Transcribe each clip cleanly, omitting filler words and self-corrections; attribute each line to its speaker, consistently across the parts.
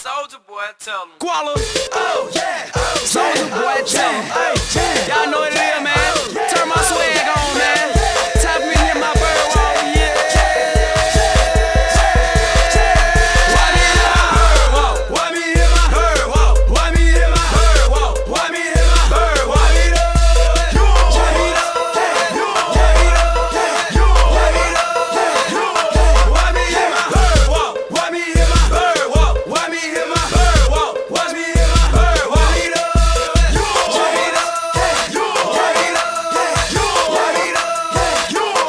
Speaker 1: Soulja Boy, tell him.
Speaker 2: Guala.
Speaker 1: Oh, yeah. Oh,
Speaker 2: Soulja Boy, tell him. Hey, y'all know what it is, man. Turn my swag on, man. Tap me in my bird wall, yeah. Why me in my bird wall? Why me in my bird wall? Why me in my bird wall? Why me in my bird wall? Why me do it? Why me do it? Why me do it? Why me do it? Why me in my bird wall? Why me in my bird wall? Why me in my bird wall? Why me in my bird wall? Why me do it? Why me do it? Why me do it?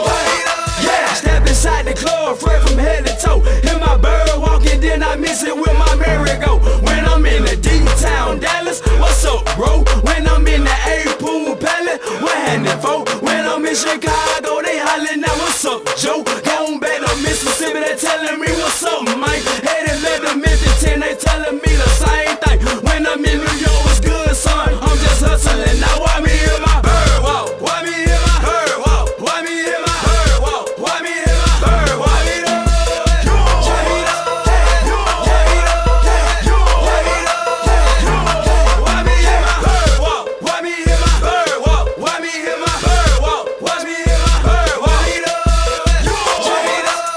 Speaker 2: Why me do it? Yeah, step inside the club, fresh from head to toe. In my bird walking, then I miss it with my merry-go. When I'm in the D-town, Dallas, what's up, bro? When I'm in the A-Pool Palace, what happening, folk? When I'm in Chicago, they hollering now, what's up, Joe? Going back to Mississippi, they telling me what's up, Mike. Headed left to Memphis 10, they telling me the same thing. When I'm in New York, it's good, son. I'm just hustling. Now why me in my bird walk? Why me in my bird walk? Why me in my bird walk? Why me in my bird? Why me do it? Why me do it? Why me do it? Why me do it? Why me in my bird walk? Why me in my bird walk? Why me in my bird walk? Why me in my bird? Why me do it? Why me do it?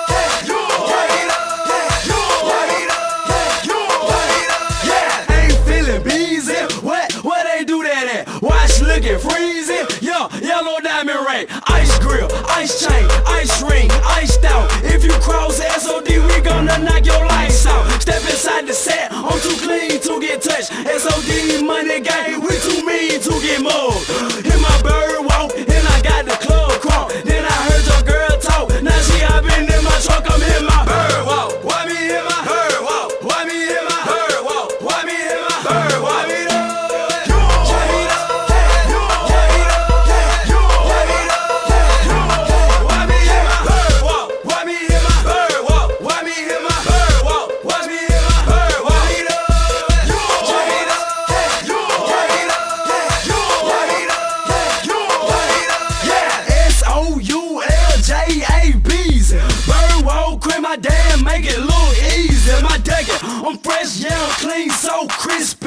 Speaker 2: Why me do it? Why me do it? Why me do it? Yeah, ain't feeling busy. What they do that at? Watch looking freezing. Yeah, yellow diamond ring, ice grill, ice chain, ice ring, iced out. If you cross SOD, we gonna knock your lights out. Step inside the set, I'm too clean to get touched. SOD money gang, we too mean to get mugged. Hit my bird walk, and I got the club crunk. Then I heard your girl talk, now she hopping in my truck, I'm in my bird walk. Why me in my bird walk? Why me in my bird walk? Why me in my bird? Why me do it? Why me do it? Why me do it? Why me do it? Why me in my bird walk? Why me in my bird walk? Why me in my bird walk? Why me in my bird? Why me do it? Why me do it? Why me do it? Why me do it? Why me do it? Yeah, SOULJABs. Bird walk, quit my damn, make it look easy. My deck, I'm fresh, yeah, I'm clean, so crispy.